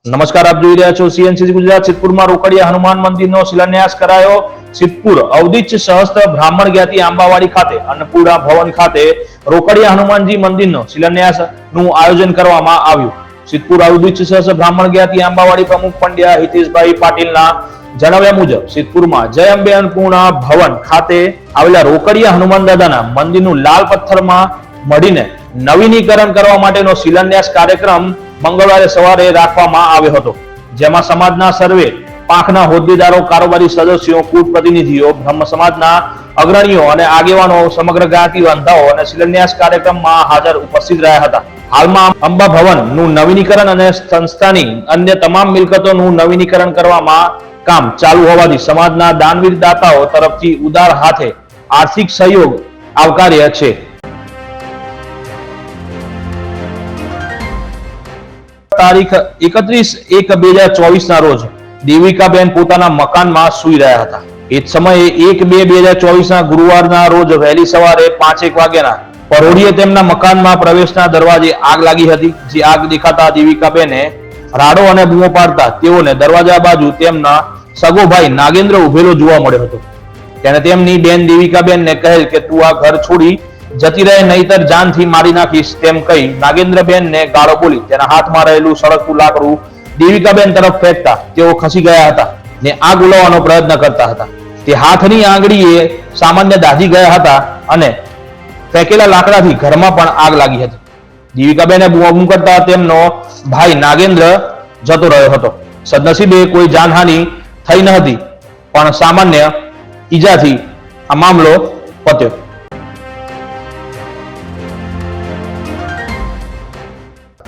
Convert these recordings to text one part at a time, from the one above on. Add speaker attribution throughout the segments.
Speaker 1: નમસ્કાર, આપ જોઈ રહ્યા છો સીએનસીસી ગુજરાત. સિદ્ધપુરમાં રોકડિયા હનુમાન મંદિરનો શિલાન્યાસ કરાયો. સિદ્ધપુર અવધિચ સહસ્ત્ર બ્રાહ્મણ જ્ઞાતિ આંબાવાડી ખાતે અન્નપૂર્ણા ભવન ખાતે રોકડિયા હનુમાનજી મંદિરનો શિલાન્યાસનું આયોજન કરવામાં આવ્યું. સિદ્ધપુર અવધિચ સહસ્ત્ર બ્રાહ્મણ જ્ઞાતિ આંબાવાડી પ્રમુખ પંડ્યા હિતેશભાઈ પાટીલના જણાવ્યા મુજબ સિદ્ધપુરમાં જય અંબે અન્નપૂર્ણા ભવન ખાતે આવેલા રોકડિયા હનુમાન દાદાના મંદિરનું લાલ પથ્થરમાં મઢીને નવીનીકરણ કરવા માટેનો શિલાન્યાસ કાર્યક્રમ મંગળવારે સવારે રાખવામાં આવ્યો હતો, જેમાં સમાજના સર્વે પાંખના હોદ્દેદારો, કારોબારી સદસ્યો, કૂટ પ્રતિનિધિઓ, બ્રહ્મ સમાજના અગ્રણીઓ અને આગેવાનો, સમગ્ર જ્ઞાતિ વાંધાઓ અને શિલાન્યાસ કાર્યક્રમમાં હાજર ઉપસ્થિત રહ્યા હતા. હાલમાં અંબા ભવનનું નવીનીકરણ અને સંસ્થાની અન્ય તમામ મિલકતોનું નવીનીકરણ કરવામાં કામ ચાલુ હોવાથી સમાજના દાનવીર દાતાઓ તરફથી ઉદાર હાથે આર્થિક સહયોગ આવકાર્ય છે. તારીખ 31/1/2024 ના રોજ દેવિકાબેન પોતાના મકાનમાં સૂઈ રહ્યા હતા. એ જ સમયે 1/2/2024 ના ગુરુવારના રોજ વહેલી સવારે 5:01 વાગ્યાના પરોઢિયે તેમના મકાનમાં પ્રવેશના દરવાજે આગ લાગી હતી. જે આગ દેખાતા દેવિકાબેને રાડો અને બૂમો પાડતા તેઓને દરવાજા બાજુ તેમના સગો ભાઈ નાગેન્દ્ર ઉભેલો જોવા મળ્યો હતો. તેને તેમની બેન દેવિકાબેનને કહેલ કે તું આ ઘર છોડી જતી રહે, નહીતર જાનથી મારી નાખીશ તેમ કહી નાગેન્દ્રબેનને ગાળો બોલી તેના હાથમાં રહેલું સળગતું લાકડું દેવિકાબેન તરફ ફેંકતા તેઓ ખસી ગયા હતા ને આગ ઉલાવવાનો પ્રયત્ન કરતા હતા. તે હાથની આંગળીએ સામાન્ય દાઝી ગયા હતા અને ફેંકેલા લાકડાથી ઘરમાં પણ આગ લાગી હતી. દેવિકાબેને બૂમાબૂમ કરતા તેમનો ભાઈ નાગેન્દ્ર જતો રહ્યો હતો. સદનસીબે કોઈ જાનહાનિ થઈ ન હતી, પણ સામાન્ય ઈજાથી આ મામલો પત્યો.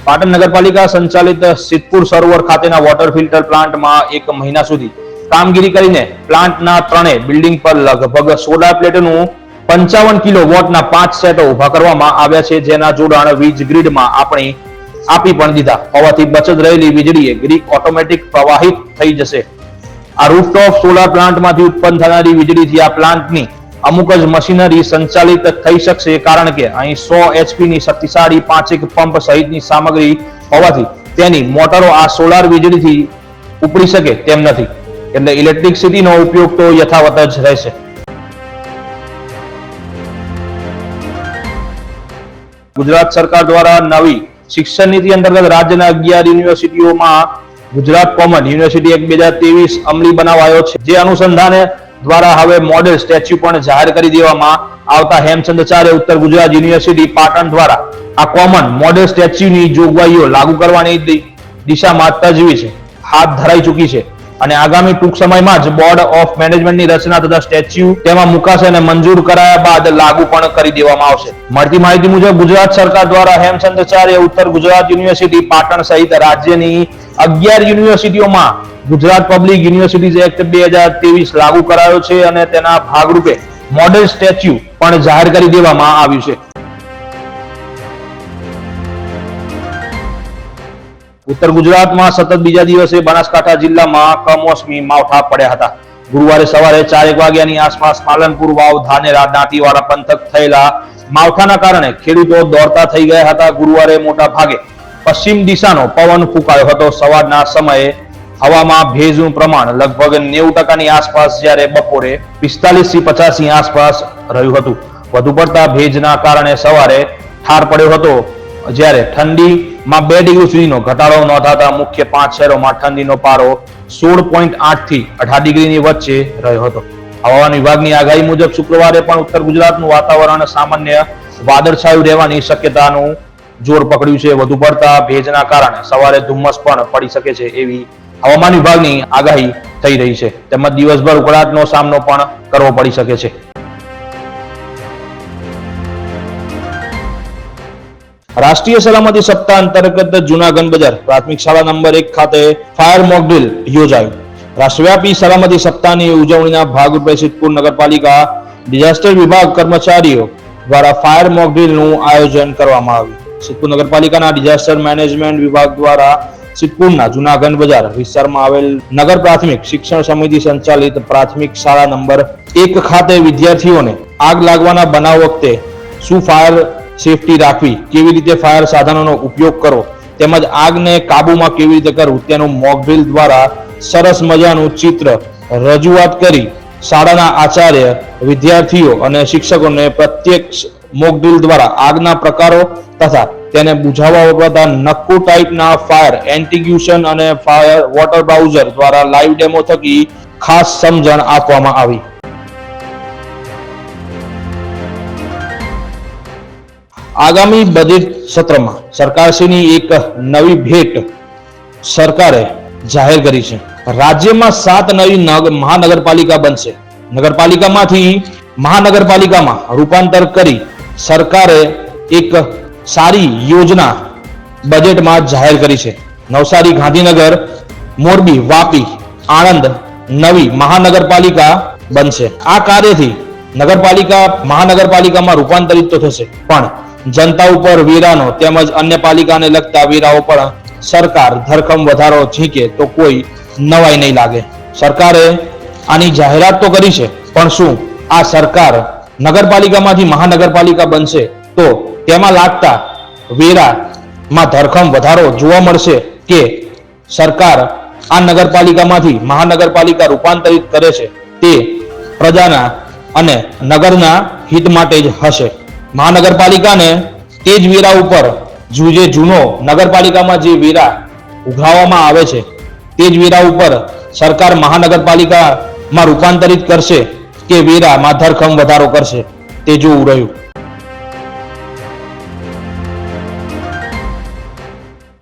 Speaker 1: પાટણ નગરપાલિકા સંચાલિત સિદ્ધપુર સરોવર ખાતેના વોટર ફિલ્ટર પ્લાન્ટમાં 1 મહિના સુધી કામગીરી કરીને પ્લાન્ટના 3 બિલ્ડિંગ પર લગભગ સોલાર પ્લેટનું 55 કિલોવોટના 5 સેટો ઉભા કરવામાં આવ્યા છે, જેના જોડાણ વીજ ગ્રીડમાં આપી પણ દીધા હોવાથી બચત રહેલી વીજળીએ ગ્રીડ ઓટોમેટિક પ્રવાહિત થઈ જશે. આ રૂફટોપ સોલાર પ્લાન્ટમાંથી ઉત્પન્ન થનારી વીજળીથી આ પ્લાન્ટની અમુક જ મશીનરી સંચાલિત થઈ શકશે, કારણ કે અહીં 100 HP ની શક્તિશાળી 5 પંપ સહિતની સામગ્રી હોવાથી તેની મોટરો આ સોલાર વીજળીથી ઉપડી શકે તેમ નથી, એટલે ઇલેક્ટ્રિસિટીનો ઉપયોગ તો યથાવત જ રહેશે. ગુજરાત સરકાર દ્વારા નવી શિક્ષણ નીતિ અંતર્ગત રાજ્યના 11 યુનિવર્સિટીઓમાં ગુજરાત કોમન યુનિવર્સિટી એક્ટ 2023 અમલી બનાવાયો છે. જે અનુસંધાને દ્વારા હવે મોડેલ સ્ટેચ્યુ પણ જાહેર કરી દેવામાં આવતા હેમચંદ્રાચાર્ય ઉત્તર ગુજરાત યુનિવર્સિટી પાટણ દ્વારા આ કોમન મોડેલ સ્ટેચ્યુની જોગવાઈઓ લાગુ કરવાની દિશામાં તજવીજ હાથ ધરાઈ ચૂકી છે અને આગામી ટૂંક સમયમાં જ બોર્ડ ઓફ મેનેજમેન્ટની રચના થતા સ્ટેચ્યુ તેમાં મુકાશે અને મંજૂર કરાયા બાદ લાગુ પણ કરી દેવામાં આવશે. મળતી માહિતી મુજબ ગુજરાત સરકાર દ્વારા હેમચંદ્રાચાર્ય ઉત્તર ગુજરાત યુનિવર્સિટી પાટણ સહિત રાજ્યની 11 યુનિવર્સિટીઓમાં ગુજરાત પબ્લિક યુનિવર્સિટીઝ એક્ટ 2023 લાગુ કરાયો છે અને તેના ભાગરૂપે મોડેલ સ્ટેચ્યુ પણ જાહેર કરી દેવામાં આવ્યું છે. ઉત્તર ગુજરાતમાં સતત બીજા દિવસે બનાસકાંઠા જિલ્લામાં કમોસમી માવઠા પડ્યા હતા. ગુરુવારે સવારે 4:01 વાગ્યાની આસપાસ પાલનપુર, વાવ, ધાનેરા, દાંતીવાડા પંથક થયેલા માવઠાના કારણે ખેડૂતો દોડતા થઈ ગયા હતા. ગુરુવારે મોટા ભાગે પશ્ચિમ દિશાનો પવન ફૂંકાયો હતો. સવારના સમયે હવામાં ભેજનું પ્રમાણ લગભગ 90% ની આસપાસ, જ્યારે બપોરે 45 થી 50 ની આસપાસ રહ્યું હતું. વધુ પડતા ભેજના કારણે સવારે ઠાર પડ્યો હતો, જ્યારે ઠંડીમાં 2 ડિગ્રી સુધીનો ઘટાડો નોંધાતા મુખ્ય 5 શહેરોમાં ઠંડીનો પારો 16.8 થી 18 ડિગ્રીની વચ્ચે રહ્યો હતો. હવામાન વિભાગની આગાહી મુજબ શુક્રવારે પણ ઉત્તર ગુજરાતનું વાતાવરણ સામાન્ય વાદળછાયું રહેવાની શક્યતાનું જોર પકડ્યું છે. વધુ પડતા ભેજના કારણે સવારે ધુમ્મસ પણ પડી શકે છે એવી હવામાન વિભાગની આગાહી થઈ રહી છે, તેમજ દિવસભર ઉકળાટનો સામનો પણ કરવો પડી શકે છે. રાષ્ટ્રીય સલામતી સપ્તાહ અંતર્ગત જૂનાગઢ બજાર પ્રાથમિક શાળા નંબર 1 ખાતે ફાયર મોક ડ્રીલ યોજાયું. રાષ્ટ્રવ્યાપી સલામતી સપ્તાહની ઉજવણીના ભાગરૂપે સિદ્ધપુર નગરપાલિકા ડિઝાસ્ટર વિભાગ કર્મચારીઓ દ્વારા ફાયર મોક ડ્રીલનું આયોજન કરવામાં આવ્યું. સિદ્ધપુર નગરપાલિકાના ડિઝાસ્ટર મેનેજમેન્ટ વિભાગ દ્વારા સિદ્ધપુરના જૂનાગઢ બજાર વિસ્તારમાં આવેલ નગર પ્રાથમિક શિક્ષણ સમિતિ સંચાલિત પ્રાથમિક શાળા નંબર 1 ખાતે વિદ્યાર્થીઓને આગ લાગવાના બનાવ વખતે શું ફાયર સેફટી રાખવી, કેવી રીતે ફાયર સાધનોનો ઉપયોગ કરવો તેમજ આગને કાબુમાં કેવી રીતે કરવું તેનું મોકડ્રીલ દ્વારા સરસ મજાનું ચિત્ર રજૂઆત કરી શાળાના આચાર્ય, વિદ્યાર્થીઓ અને શિક્ષકોને પ્રત્યક્ષ મોકડ્રીલ દ્વારા આગના પ્રકારો તથા તેને બુઝાવવા વપરાતા નક્કુ ટાઈપના ફાયર એન્ટિગ્યુશન અને ફાયર વોટર બ્રાઉઝર દ્વારા લાઈવ ડેમો થકી ખાસ સમજણ આપવામાં આવી. આગામી બજેટ સત્રમાં સરકારશ્રીની એક નવી ભેટ સરકારે જાહેર કરી છે. રાજ્યમાં 7 નવી મહાનગરપાલિકા બનશે. નગરપાલિકામાંથી મહાનગરપાલિકામાં રૂપાંતર કરી સરકારે એક સારી યોજના બજેટમાં જાહેર કરી છે. નવસારી, ગાંધીનગર, મોરબી, વાપી, આણંદ નવી મહાનગરપાલિકા બનશે. આ કાર્યથી નગરપાલિકા મહાનગરપાલિકામાં રૂપાંતરિત તો થશે, પણ જનતા ઉપર વેરાનો તેમજ અન્ય પાલિકાને લગતા વેરાઓ પણ સરકાર ધરખમ વધારો ઝીંકે તો કોઈ નવાઈ નહીં લાગે. સરકારે આની જાહેરાત તો કરી છે, પણ શું આ સરકાર નગરપાલિકામાંથી મહાનગરપાલિકા બનશે તો તેમાં લાગતા વેરામાં ધરખમ વધારો જોવા મળશે કે સરકાર આ નગરપાલિકામાંથી મહાનગરપાલિકા રૂપાંતરિત કરે છે તે પ્રજાના અને નગરના હિત માટે જ હશે. મહાનગરપાલિકાને તે જ વેરા ઉપર જે જૂનો નગરપાલિકામાં જે વેરા ઉઘરાવવામાં આવે છે તે જ વેરા ઉપર સરકાર મહાનગરપાલિકામાં રૂપાંતરિત કરશે કે વેરામાં ધરખમ વધારો કરશે તે જોવું રહ્યું.